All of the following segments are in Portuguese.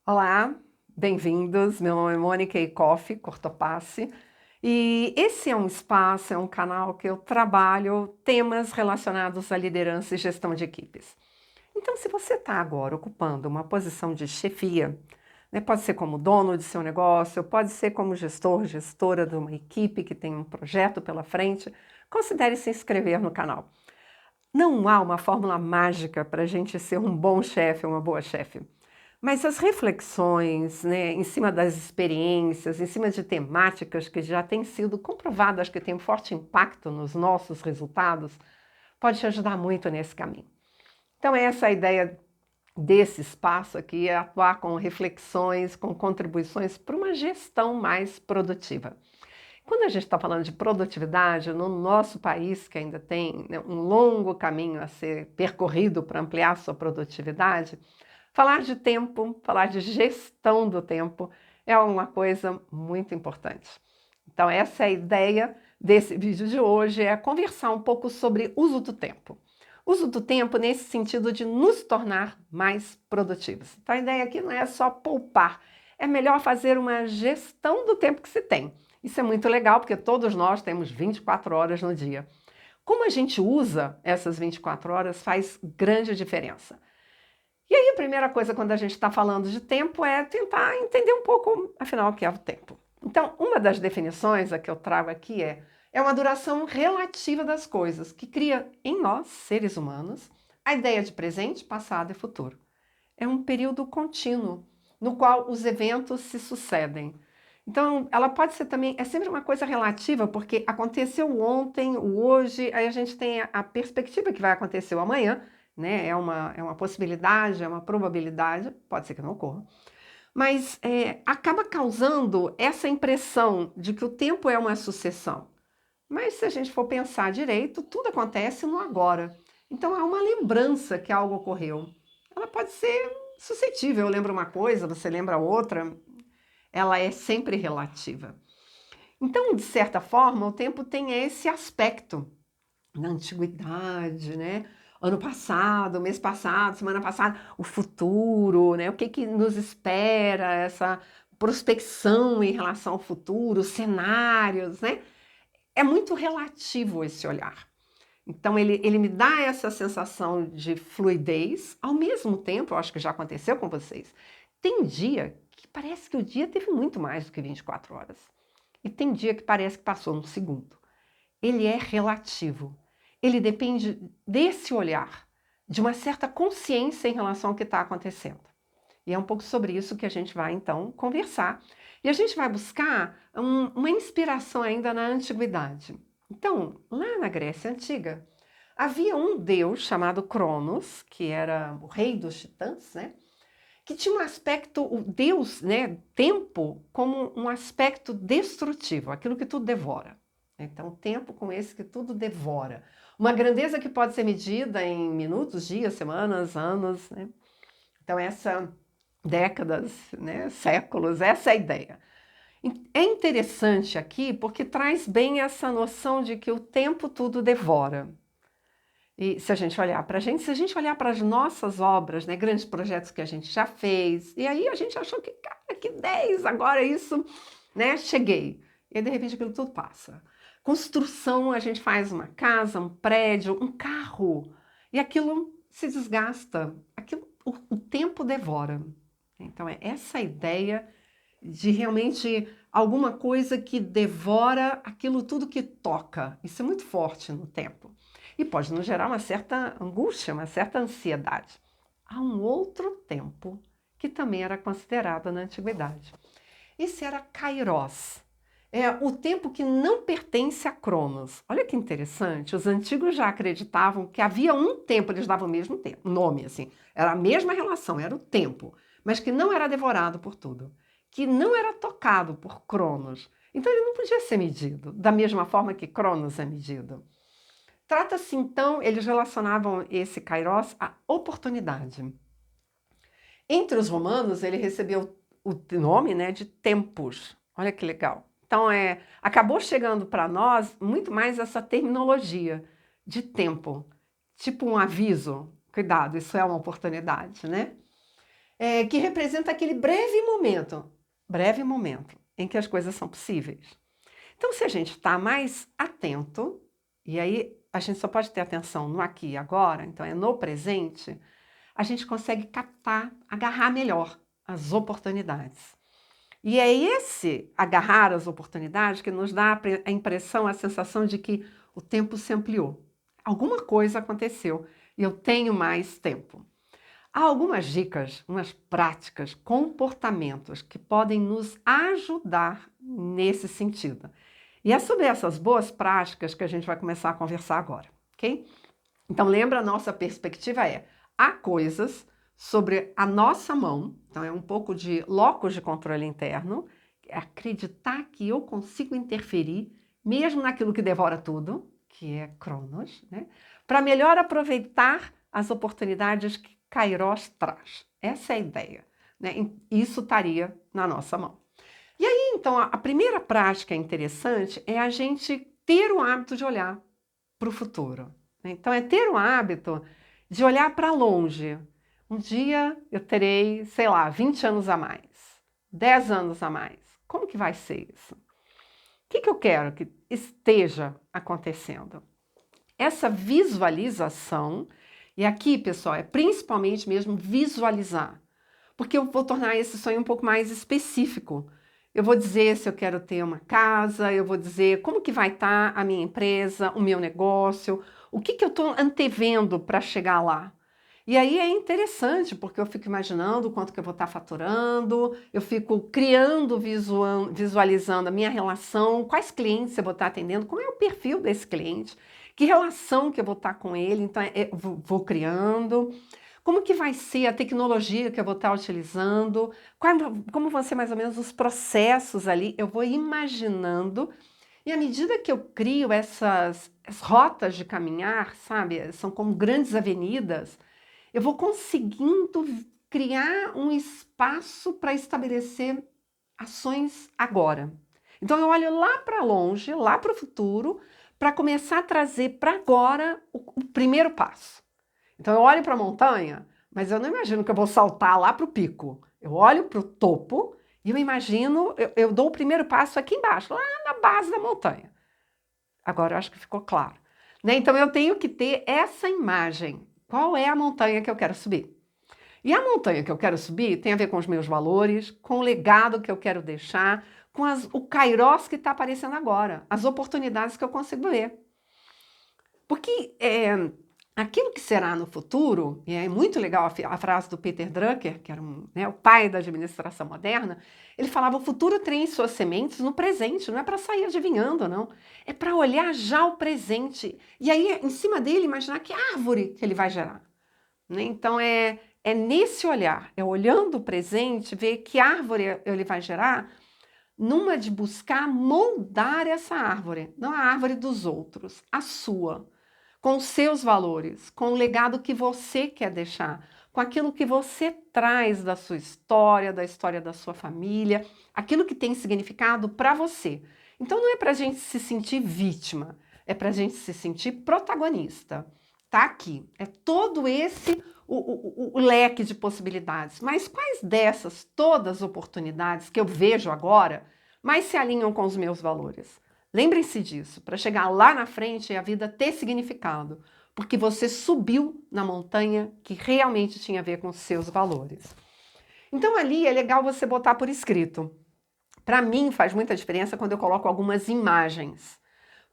Olá, bem-vindos. Meu nome é Mônica Ecoff, Cortopasse, e esse é um espaço, é um canal que eu trabalho temas relacionados à liderança e gestão de equipes. Então, se você está agora ocupando uma posição de chefia, né, pode ser como dono de seu negócio, pode ser como gestor, gestora de uma equipe que tem um projeto pela frente, considere se inscrever no canal. Não há uma fórmula mágica para a gente ser um bom chefe ou uma boa chefe. Mas as reflexões, né, em cima das experiências, em cima de temáticas que já têm sido comprovadas que têm um forte impacto nos nossos resultados, pode te ajudar muito nesse caminho. Então, essa é a ideia desse espaço aqui, é atuar com reflexões, com contribuições para uma gestão mais produtiva. Quando a gente está falando de produtividade, no nosso país, que ainda tem, né, um longo caminho a ser percorrido para ampliar sua produtividade, falar de tempo, falar de gestão do tempo é uma coisa muito importante. Então, essa é a ideia desse vídeo de hoje, é conversar um pouco sobre uso do tempo. Uso do tempo nesse sentido de nos tornar mais produtivos. Então, a ideia aqui não é só poupar, é melhor fazer uma gestão do tempo que se tem. Isso é muito legal, porque todos nós temos 24 horas no dia. Como a gente usa essas 24 horas faz grande diferença. E aí a primeira coisa quando a gente está falando de tempo é tentar entender um pouco, afinal, o que é o tempo. Então, uma das definições a que eu trago aqui é uma duração relativa das coisas, que cria em nós, seres humanos, a ideia de presente, passado e futuro. É um período contínuo, no qual os eventos se sucedem. Então, ela pode ser também, é sempre uma coisa relativa, porque aconteceu ontem, o hoje, aí a gente tem a perspectiva que vai acontecer o amanhã, né? É uma possibilidade, é uma probabilidade, pode ser que não ocorra, mas acaba causando essa impressão de que o tempo é uma sucessão. Mas se a gente for pensar direito, tudo acontece no agora. Então há uma lembrança que algo ocorreu. Ela pode ser suscetível, eu lembro uma coisa, você lembra outra, ela é sempre relativa. Então, de certa forma, o tempo tem esse aspecto na antiguidade, né? Ano passado, mês passado, semana passada, o futuro, né? O que que nos espera, essa prospecção em relação ao futuro, cenários, né? É muito relativo esse olhar. Então, ele me dá essa sensação de fluidez, ao mesmo tempo, eu acho que já aconteceu com vocês, tem dia que parece que o dia teve muito mais do que 24 horas. E tem dia que parece que passou um segundo. Ele é relativo. Ele depende desse olhar, de uma certa consciência em relação ao que está acontecendo. E é um pouco sobre isso que a gente vai, então, conversar. E a gente vai buscar uma inspiração ainda na antiguidade. Então, lá na Grécia Antiga, havia um deus chamado Cronos, que era o rei dos titãs, né? Que tinha um aspecto, o deus, né, tempo, como um aspecto destrutivo, aquilo que tudo devora. Então, tempo com esse que tudo devora. Uma grandeza que pode ser medida em minutos, dias, semanas, anos, né? Então, essa décadas, né, séculos, essa é a ideia. É interessante aqui porque traz bem essa noção de que o tempo tudo devora. E se a gente olhar para a gente, se a gente olhar para as nossas obras, né, grandes projetos que a gente já fez, e aí a gente achou que, cara, que 10, agora isso, né, cheguei. E aí, de repente, aquilo tudo passa. Construção, a gente faz uma casa, um prédio, um carro, e aquilo se desgasta, aquilo, o tempo devora. Então, é essa ideia de realmente alguma coisa que devora aquilo tudo que toca. Isso é muito forte no tempo. E pode nos gerar uma certa angústia, uma certa ansiedade. Há um outro tempo que também era considerado na antiguidade. Esse era Kairos. É o tempo que não pertence a Cronos. Olha que interessante, os antigos já acreditavam que havia um tempo, eles davam o mesmo tempo, nome assim, era a mesma relação, era o tempo, mas que não era devorado por tudo, que não era tocado por Cronos. Então ele não podia ser medido, da mesma forma que Cronos é medido. Trata-se então, eles relacionavam esse Kairos à oportunidade. Entre os romanos, ele recebeu o nome, né, de tempus. Olha que legal. Então, acabou chegando para nós muito mais essa terminologia de tempo, tipo um aviso. Cuidado, isso é uma oportunidade, né? que representa aquele breve momento em que as coisas são possíveis. Então, se a gente está mais atento, e aí a gente só pode ter atenção no aqui e agora, então é no presente, a gente consegue captar, agarrar melhor as oportunidades. E é esse agarrar as oportunidades que nos dá a impressão, a sensação de que o tempo se ampliou. Alguma coisa aconteceu e eu tenho mais tempo. Há algumas dicas, umas práticas, comportamentos que podem nos ajudar nesse sentido. E é sobre essas boas práticas que a gente vai começar a conversar agora, ok? Então lembra, a nossa perspectiva há coisas sobre a nossa mão, então é um pouco de locus de controle interno, é acreditar que eu consigo interferir mesmo naquilo que devora tudo, que é Cronos, né? Para melhor aproveitar as oportunidades que Kairos traz. Essa é a ideia, né? Isso estaria na nossa mão. E aí, então, a primeira prática interessante é a gente ter o hábito de olhar para o futuro. Então, é ter o hábito de olhar para longe. Um dia eu terei, sei lá, 20 anos a mais, 10 anos a mais. Como que vai ser isso? O que eu quero que esteja acontecendo? Essa visualização, e aqui, pessoal, é principalmente mesmo visualizar, porque eu vou tornar esse sonho um pouco mais específico. Eu vou dizer se eu quero ter uma casa, eu vou dizer como que vai estar a minha empresa, o meu negócio, o que eu estou antevendo para chegar lá. E aí é interessante, porque eu fico imaginando quanto que eu vou estar faturando, eu fico criando, visualizando a minha relação, quais clientes eu vou estar atendendo, como é o perfil desse cliente, que relação que eu vou estar com ele, então eu vou criando. Como que vai ser a tecnologia que eu vou estar utilizando? Como vão ser mais ou menos os processos ali? Eu vou imaginando, e à medida que eu crio essas rotas de caminhar, sabe? São como grandes avenidas, eu vou conseguindo criar um espaço para estabelecer ações agora. Então eu olho lá para longe, lá para o futuro, para começar a trazer para agora o primeiro passo. Então eu olho para a montanha, mas eu não imagino que eu vou saltar lá para o pico. Eu olho para o topo e eu imagino, eu dou o primeiro passo aqui embaixo, lá na base da montanha. Agora eu acho que ficou claro, né? Então eu tenho que ter essa imagem. Qual é a montanha que eu quero subir? E a montanha que eu quero subir tem a ver com os meus valores, com o legado que eu quero deixar, com o kairos que está aparecendo agora, as oportunidades que eu consigo ver. Porque aquilo que será no futuro, e é muito legal a frase do Peter Drucker, que era o pai da administração moderna, ele falava: o futuro tem suas sementes no presente, não é para sair adivinhando, não. É para olhar já o presente. E aí, em cima dele, imaginar que árvore que ele vai gerar. Né? Então, é nesse olhar, é olhando o presente, ver que árvore ele vai gerar, numa de buscar moldar essa árvore, não a árvore dos outros, a sua, com os seus valores, com o legado que você quer deixar, com aquilo que você traz da sua história, da história da sua família, aquilo que tem significado para você. Então não é para a gente se sentir vítima, é para a gente se sentir protagonista. Tá aqui, é todo esse o leque de possibilidades. Mas quais dessas todas oportunidades que eu vejo agora mais se alinham com os meus valores? Lembrem-se disso, para chegar lá na frente e a vida ter significado, porque você subiu na montanha que realmente tinha a ver com os seus valores. Então ali é legal você botar por escrito. Para mim faz muita diferença quando eu coloco algumas imagens,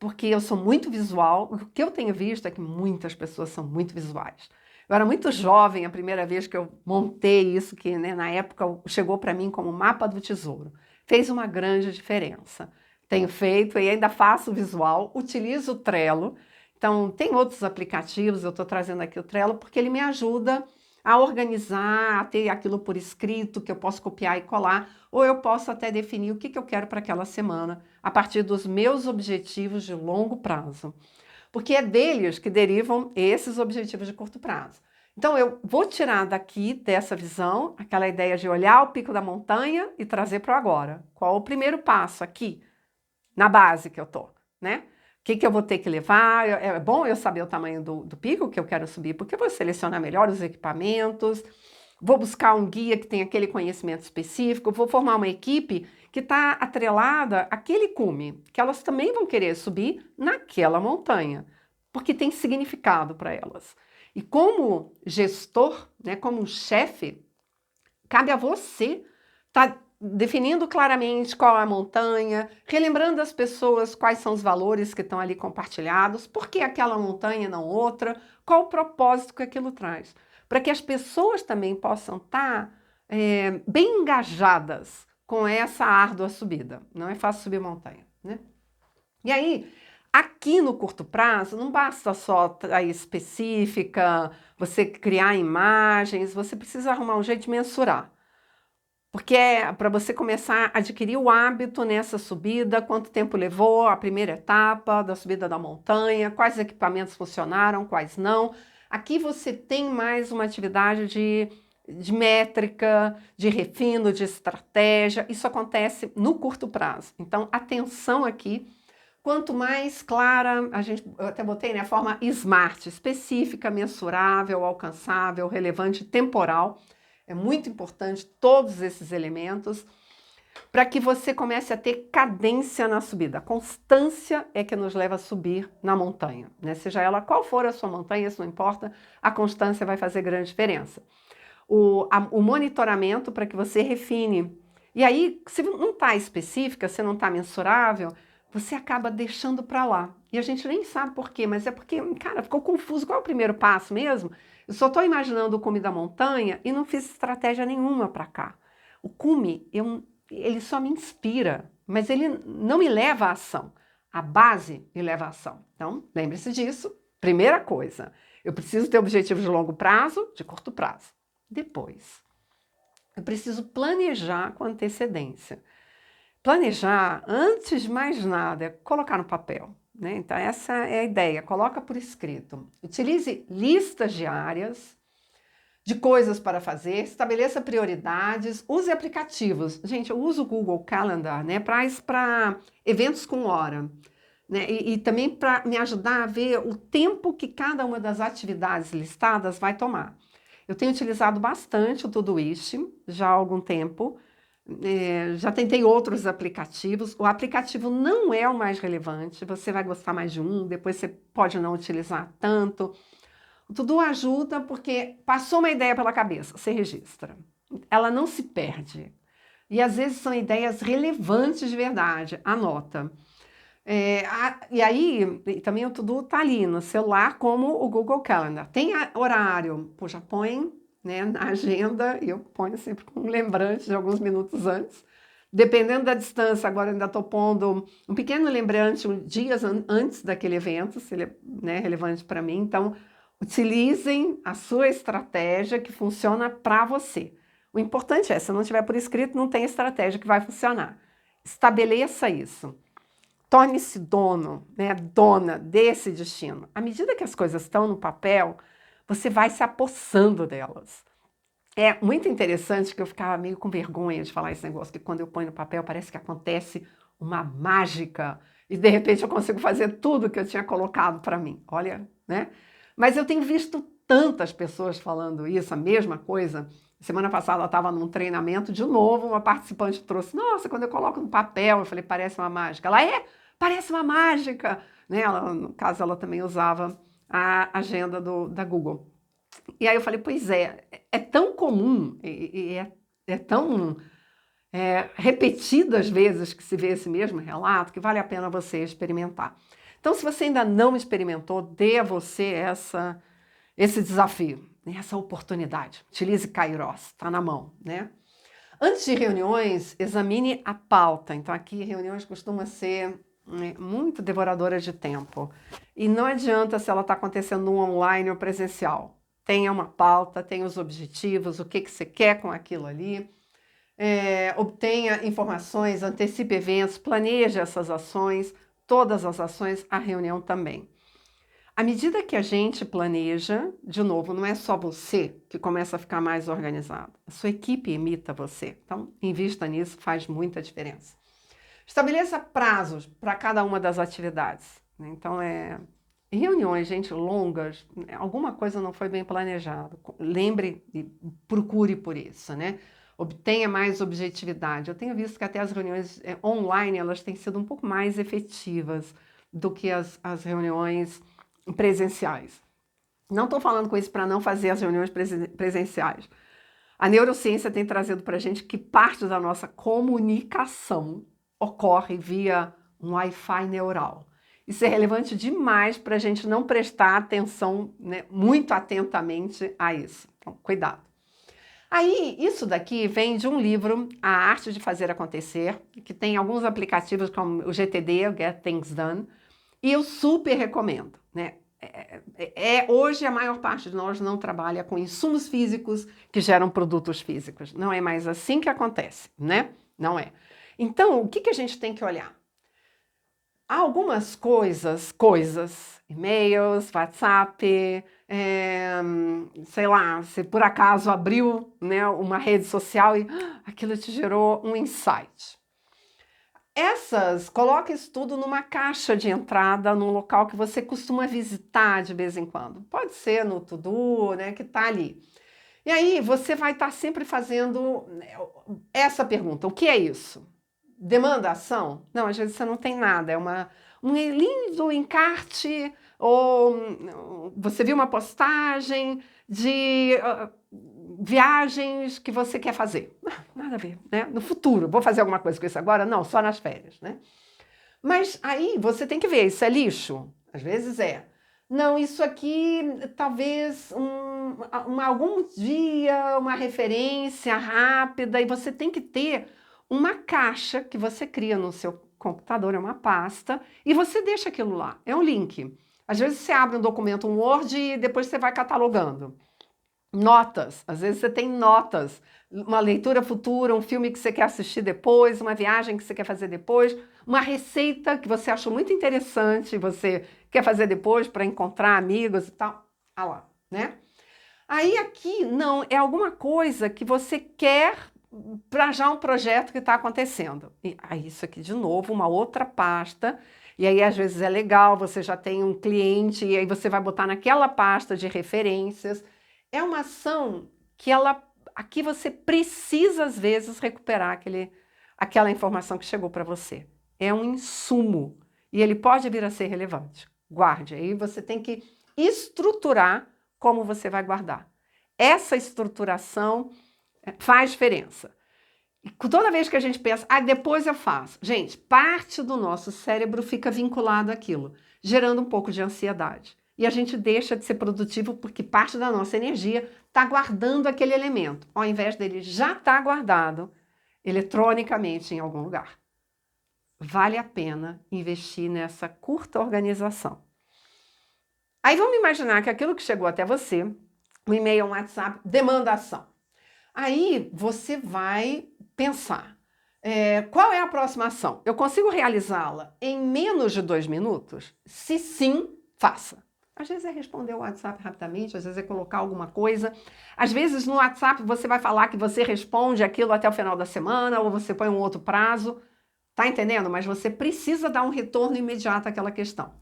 porque eu sou muito visual. O que eu tenho visto é que muitas pessoas são muito visuais. Eu era muito jovem a primeira vez que eu montei isso, que na época chegou para mim como mapa do tesouro. Fez uma grande diferença. Tenho feito e ainda faço visual, utilizo o Trello. Então, tem outros aplicativos, eu estou trazendo aqui o Trello, porque ele me ajuda a organizar, a ter aquilo por escrito, que eu posso copiar e colar, ou eu posso até definir o que eu quero para aquela semana, a partir dos meus objetivos de longo prazo. Porque é deles que derivam esses objetivos de curto prazo. Então, eu vou tirar daqui, dessa visão, aquela ideia de olhar o pico da montanha e trazer para o agora. Qual o primeiro passo aqui, na base que eu tô, né? O que eu vou ter que levar? É bom eu saber o tamanho do pico que eu quero subir, porque eu vou selecionar melhor os equipamentos, vou buscar um guia que tem aquele conhecimento específico, vou formar uma equipe que está atrelada àquele cume, que elas também vão querer subir naquela montanha, porque tem significado para elas. E como gestor, né, como chefe, cabe a você estar definindo claramente qual é a montanha, relembrando as pessoas quais são os valores que estão ali compartilhados, por que aquela montanha e não outra, qual o propósito que aquilo traz, para que as pessoas também possam estar bem engajadas com essa árdua subida. Não é fácil subir montanha, né? E aí, aqui no curto prazo, não basta só a específica, você criar imagens, você precisa arrumar um jeito de mensurar. Porque é para você começar a adquirir o hábito nessa subida, quanto tempo levou a primeira etapa da subida da montanha, quais equipamentos funcionaram, quais não. Aqui você tem mais uma atividade de métrica, de refino, de estratégia. Isso acontece no curto prazo. Então, atenção aqui. Quanto mais clara, eu até botei, né, a forma SMART, específica, mensurável, alcançável, relevante, temporal. É muito importante todos esses elementos para que você comece a ter cadência na subida. A constância é que nos leva a subir na montanha, né? Seja ela qual for a sua montanha, isso não importa, a constância vai fazer grande diferença. O monitoramento para que você refine. E aí, se não está específica, se não está mensurável, você acaba deixando para lá. E a gente nem sabe por quê, mas é porque, cara, ficou confuso. Qual é o primeiro passo mesmo? Eu só estou imaginando o cume da montanha e não fiz estratégia nenhuma para cá. O cume, ele só me inspira, mas ele não me leva à ação. A base me leva à ação. Então, lembre-se disso. Primeira coisa, eu preciso ter objetivos de longo prazo, de curto prazo. Depois, eu preciso planejar com antecedência. Planejar, antes de mais nada, é colocar no papel, né? Então, essa é a ideia. Coloca por escrito. Utilize listas diárias de coisas para fazer, estabeleça prioridades, use aplicativos. Gente, eu uso o Google Calendar, né, para eventos com hora, né, e também para me ajudar a ver o tempo que cada uma das atividades listadas vai tomar. Eu tenho utilizado bastante o Todoist já há algum tempo, já tentei outros aplicativos. O aplicativo não é o mais relevante, você vai gostar mais de um, depois você pode não utilizar tanto. O To-Do ajuda porque passou uma ideia pela cabeça, você registra. Ela não se perde. E às vezes são ideias relevantes de verdade, anota. E aí, também o To-Do está ali no celular, como o Google Calendar. Tem horário, já põe, né, na agenda, e eu ponho sempre com um lembrante de alguns minutos antes. Dependendo da distância, agora eu ainda estou pondo um pequeno lembrante dias antes daquele evento, se ele é, né, relevante para mim. Então, utilizem a sua estratégia que funciona para você. O importante é, se não tiver por escrito, não tem estratégia que vai funcionar. Estabeleça isso. Torne-se dono, né, dona desse destino. À medida que as coisas estão no papel, você vai se apossando delas. É muito interessante que eu ficava meio com vergonha de falar esse negócio, que quando eu ponho no papel parece que acontece uma mágica e de repente eu consigo fazer tudo que eu tinha colocado para mim. Olha, né? Mas eu tenho visto tantas pessoas falando isso, a mesma coisa. Semana passada eu estava num treinamento, de novo uma participante trouxe, nossa, quando eu coloco no papel, eu falei, parece uma mágica. Ela parece uma mágica. Né? Ela, no caso, ela também usava a agenda da Google. E aí eu falei, pois é tão comum e é tão repetido às vezes que se vê esse mesmo relato que vale a pena você experimentar. Então, se você ainda não experimentou, dê a você esse desafio, essa oportunidade. Utilize Kairos, está na mão, né? Antes de reuniões, examine a pauta. Então, aqui reuniões costumam ser muito devoradoras de tempo. E não adianta se ela está acontecendo no online ou presencial. Tenha uma pauta, tenha os objetivos, o que você quer com aquilo ali. Obtenha informações, antecipe eventos, planeje essas ações, todas as ações, a reunião também. À medida que a gente planeja, de novo, não é só você que começa a ficar mais organizado. A sua equipe imita você. Então, invista nisso, faz muita diferença. Estabeleça prazos para cada uma das atividades. Então, Reuniões, gente, longas, alguma coisa não foi bem planejada. Lembre e procure por isso, né? Obtenha mais objetividade. Eu tenho visto que até as reuniões online, elas têm sido um pouco mais efetivas do que as reuniões presenciais. Não estou falando com isso para não fazer as reuniões presenciais. A neurociência tem trazido para a gente que parte da nossa comunicação ocorre via um Wi-Fi neural. Isso é relevante demais para a gente não prestar atenção, né, muito atentamente a isso. Então, cuidado. Aí, isso daqui vem de um livro, A Arte de Fazer Acontecer, que tem alguns aplicativos como o GTD, o Get Things Done, e eu super recomendo, né? Hoje a maior parte de nós não trabalha com insumos físicos que geram produtos físicos. Não é mais assim que acontece, né? Não é. Então, o que a gente tem que olhar? Há algumas coisas, e-mails, WhatsApp, sei lá, se por acaso abriu, né, uma rede social e aquilo te gerou um insight. Coloque isso tudo numa caixa de entrada, num local que você costuma visitar de vez em quando. Pode ser no To-Do, né, que está ali. E aí você vai estar sempre fazendo essa pergunta: o que é isso? Demanda ação? Não, às vezes você não tem nada, é um lindo encarte, ou você viu uma postagem de viagens que você quer fazer. Nada a ver, né? No futuro, vou fazer alguma coisa com isso agora? Não, só nas férias, né? Mas aí você tem que ver, isso é lixo? Às vezes é. Não, isso aqui talvez algum dia, uma referência rápida, e você tem que ter uma caixa que você cria no seu computador, é uma pasta, e você deixa aquilo lá, é um link. Às vezes você abre um documento, um Word, e depois você vai catalogando. Notas, às vezes você tem notas, uma leitura futura, um filme que você quer assistir depois, uma viagem que você quer fazer depois, uma receita que você achou muito interessante, você quer fazer depois para encontrar amigos e tal. Ah lá, né? Aí aqui, não, é alguma coisa que você quer para já um projeto que está acontecendo. E aí isso aqui, de novo, uma outra pasta, e aí às vezes é legal, você já tem um cliente, e aí você vai botar naquela pasta de referências. É uma ação que aqui você precisa, às vezes, recuperar aquela informação que chegou para você. É um insumo e ele pode vir a ser relevante. Guarde, aí você tem que estruturar como você vai guardar. Essa estruturação faz diferença. E toda vez que a gente pensa, depois eu faço. Gente, parte do nosso cérebro fica vinculado àquilo, gerando um pouco de ansiedade. E a gente deixa de ser produtivo porque parte da nossa energia está guardando aquele elemento, ao invés dele já estar guardado eletronicamente em algum lugar. Vale a pena investir nessa curta organização. Aí vamos imaginar que aquilo que chegou até você, um e-mail, um WhatsApp, demanda ação. Aí você vai pensar, qual é a próxima ação? Eu consigo realizá-la em menos de 2 minutos? Se sim, faça. Às vezes é responder o WhatsApp rapidamente, às vezes é colocar alguma coisa. Às vezes no WhatsApp você vai falar que você responde aquilo até o final da semana, ou você põe um outro prazo. Tá entendendo? Mas você precisa dar um retorno imediato àquela questão.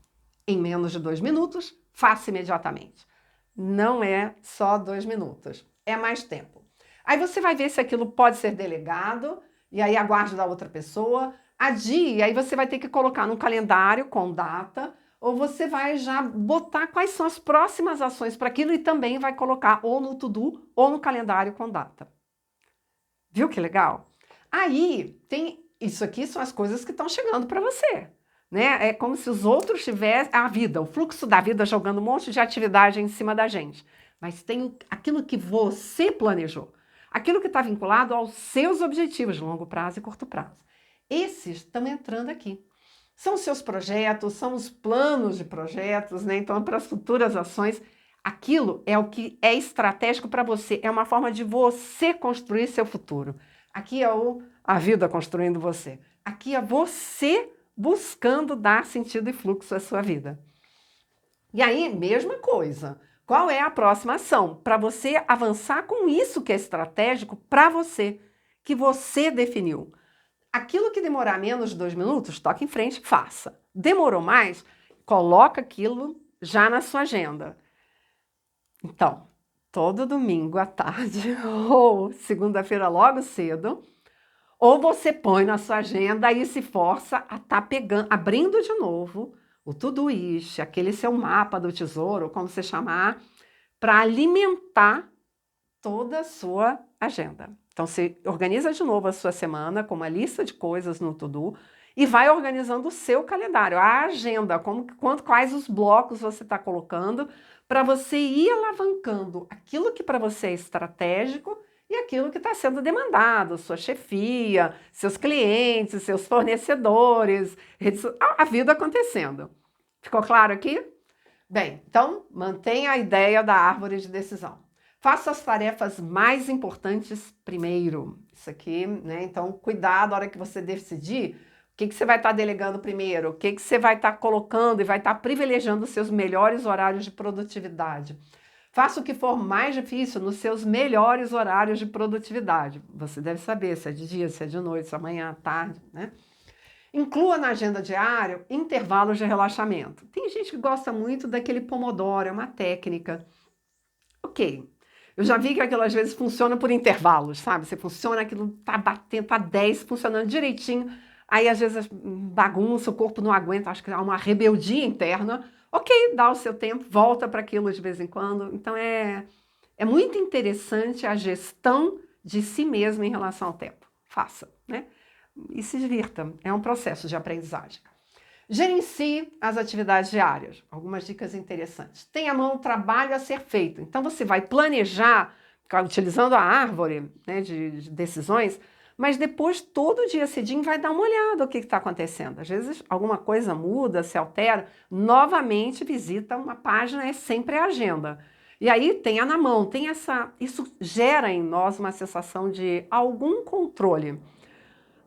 Em menos de 2 minutos, faça imediatamente. Não é só 2 minutos, é mais tempo. Aí você vai ver se aquilo pode ser delegado, e aí aguarde da outra pessoa. Adie, e aí você vai ter que colocar num calendário com data, ou você vai já botar quais são as próximas ações para aquilo e também vai colocar ou no To-Do ou no calendário com data. Viu que legal? Aí, isso aqui são as coisas que estão chegando para você. Né? É como se os outros tivessem a vida, o fluxo da vida jogando um monte de atividade em cima da gente. Mas tem aquilo que você planejou, aquilo que está vinculado aos seus objetivos de longo prazo e curto prazo. Esses estão entrando aqui. São os seus projetos, são os planos de projetos, né? Então, para as futuras ações, aquilo é o que é estratégico para você, é uma forma de você construir seu futuro. Aqui é a vida construindo você. Aqui é você buscando dar sentido e fluxo à sua vida. E aí, mesma coisa. Qual é a próxima ação? Para você avançar com isso que é estratégico para você, que você definiu. Aquilo que demorar menos de 2 minutos, toque em frente, faça. Demorou mais? Coloca aquilo já na sua agenda. Então, todo domingo à tarde ou segunda-feira logo cedo, ou você põe na sua agenda e se força a estar pegando, abrindo de novo o Todoist, aquele seu mapa do tesouro, como você chamar, para alimentar toda a sua agenda. Então, você organiza de novo a sua semana com uma lista de coisas no To-Do e vai organizando o seu calendário, a agenda, quais os blocos você está colocando para você ir alavancando aquilo que para você é estratégico e aquilo que está sendo demandado, sua chefia, seus clientes, seus fornecedores, a vida acontecendo. Ficou claro aqui? Bem, então mantenha a ideia da árvore de decisão. Faça as tarefas mais importantes primeiro. Isso aqui, né? Então, cuidado na hora que você decidir o que você vai estar delegando primeiro, o que você vai estar colocando e vai estar privilegiando os seus melhores horários de produtividade. Faça o que for mais difícil nos seus melhores horários de produtividade. Você deve saber se é de dia, se é de noite, se é amanhã, à tarde, né? Inclua na agenda diária intervalos de relaxamento. Tem gente que gosta muito daquele Pomodoro, é uma técnica. Ok, eu já vi que aquilo às vezes funciona por intervalos, sabe? Você funciona, aquilo tá batendo, tá 10, funcionando direitinho, aí às vezes bagunça, o corpo não aguenta, acho que há uma rebeldia interna. Ok, dá o seu tempo, volta para aquilo de vez em quando. Então é muito interessante a gestão de si mesmo em relação ao tempo. Faça, né? E se divirta, é um processo de aprendizagem. Gerencie as atividades diárias. Algumas dicas interessantes. Tenha à mão o trabalho a ser feito. Então você vai planejar, utilizando a árvore, né, de decisões, mas depois, todo dia cedinho, vai dar uma olhada o que está acontecendo. Às vezes alguma coisa muda, se altera, novamente visita uma página, é sempre a agenda. E aí tenha na mão, tem isso gera em nós uma sensação de algum controle,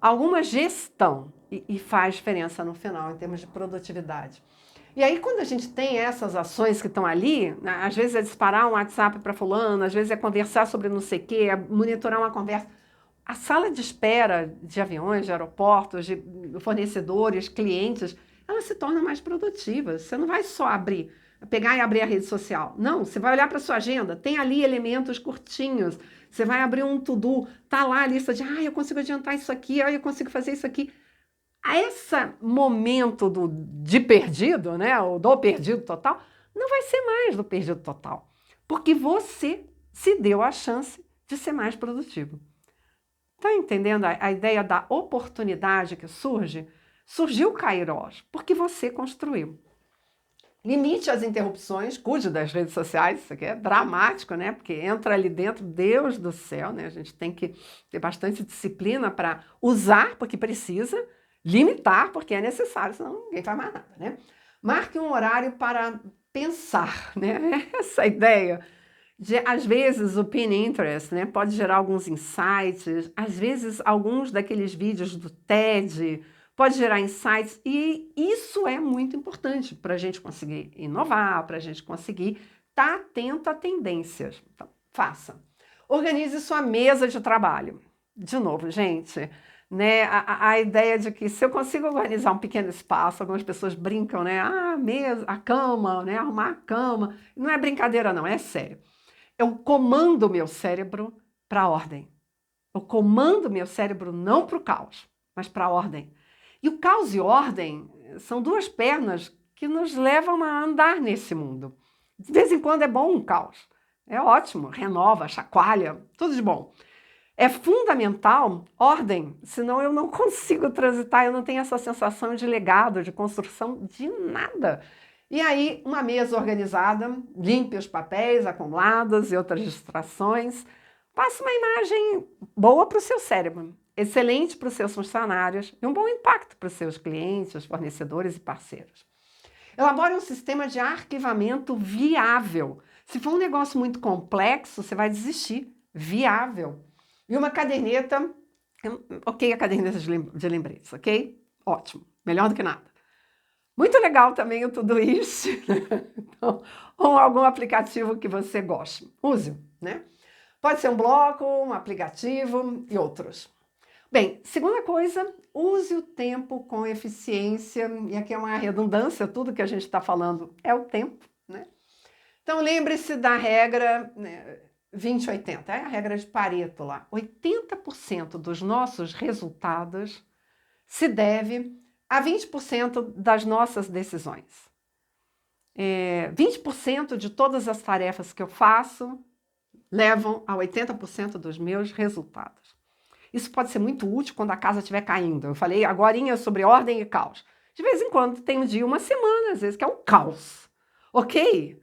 alguma gestão e faz diferença no final em termos de produtividade. E aí quando a gente tem essas ações que estão ali, né, às vezes é disparar um WhatsApp para fulano, às vezes é conversar sobre não sei o quê, é monitorar uma conversa. A sala de espera de aviões, de aeroportos, de fornecedores, clientes, ela se torna mais produtiva. Você não vai só pegar e abrir a rede social. Não, você vai olhar para a sua agenda, tem ali elementos curtinhos. Você vai abrir um to-do, tá lá a lista de, eu consigo adiantar isso aqui, eu consigo fazer isso aqui. A esse momento de perdido, né, ou do perdido total, não vai ser mais do perdido total, porque você se deu a chance de ser mais produtivo. Está entendendo a ideia da oportunidade que surge? Surgiu o Kairos, porque você construiu. Limite as interrupções, cuide das redes sociais, isso aqui é dramático, né? Porque entra ali dentro, Deus do céu, né? A gente tem que ter bastante disciplina para usar, porque precisa, limitar, porque é necessário, senão ninguém faz mais nada, né? Marque um horário para pensar, né? Essa ideia de, às vezes, o Pinterest, né, pode gerar alguns insights, às vezes alguns daqueles vídeos do TED pode gerar insights, e isso é muito importante para a gente conseguir inovar, para a gente conseguir estar atento a tendências. Então, faça. Organize sua mesa de trabalho. De novo, gente, né, a ideia de que se eu consigo organizar um pequeno espaço, algumas pessoas brincam, né, a mesa, a cama, né, arrumar a cama, não é brincadeira não, é sério. Eu comando o meu cérebro para a ordem. Eu comando o meu cérebro não para o caos, mas para a ordem. E o caos e ordem são duas pernas que nos levam a andar nesse mundo. De vez em quando é bom um caos. É ótimo, renova, chacoalha, tudo de bom. É fundamental ordem, senão eu não consigo transitar, eu não tenho essa sensação de legado, de construção, de nada. E aí, uma mesa organizada, limpe os papéis acumulados e outras distrações, passa uma imagem boa para o seu cérebro, excelente para os seus funcionários e um bom impacto para os seus clientes, fornecedores e parceiros. Elabore um sistema de arquivamento viável. Se for um negócio muito complexo, você vai desistir. Viável. E uma caderneta, ok, a caderneta de lembretes, ok? Ótimo, melhor do que nada. Muito legal também o Todoist, então, ou algum aplicativo que você goste. Use, né? Pode ser um bloco, um aplicativo e outros. Bem, segunda coisa, use o tempo com eficiência, e aqui é uma redundância, tudo que a gente está falando é o tempo, né? Então lembre-se da regra, né, 20-80, é a regra de Pareto lá. 80% dos nossos resultados se deve a 20% das nossas decisões. 20% de todas as tarefas que eu faço levam a 80% dos meus resultados. Isso pode ser muito útil quando a casa estiver caindo. Eu falei agorinha sobre ordem e caos. De vez em quando tem um dia, uma semana, às vezes, que é um caos. Ok?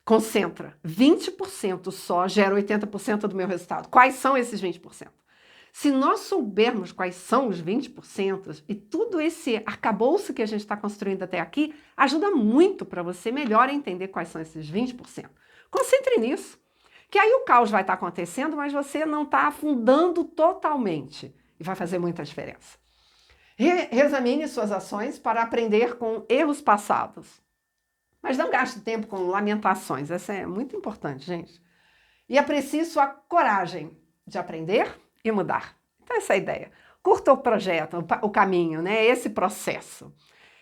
Concentra. 20% só gera 80% do meu resultado. Quais são esses 20%? Se nós soubermos quais são os 20% e tudo esse arcabouço que a gente está construindo até aqui, ajuda muito para você melhor entender quais são esses 20%. Concentre nisso, que aí o caos vai estar acontecendo, mas você não está afundando totalmente e vai fazer muita diferença. Reexamine suas ações para aprender com erros passados. Mas não gaste tempo com lamentações, essa é muito importante, gente. E aprecie sua coragem de aprender e mudar. Então, essa é a ideia. Curta o projeto, o caminho, né? Esse processo.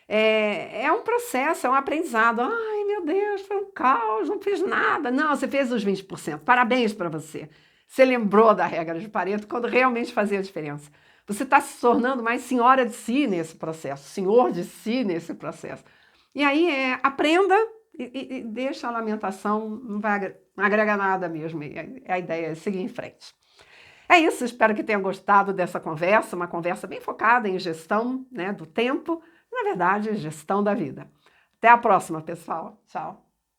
É um processo, é um aprendizado. Ai, meu Deus, foi um caos, não fiz nada. Não, você fez os 20%. Parabéns para você. Você lembrou da regra de Pareto quando realmente fazia a diferença. Você está se tornando mais senhora de si nesse processo, senhor de si nesse processo. E aí, aprenda e deixa a lamentação, não agrega nada mesmo. A ideia é seguir em frente. É isso, espero que tenha gostado dessa conversa, uma conversa bem focada em gestão, né, do tempo, na verdade, gestão da vida. Até a próxima, pessoal. Tchau.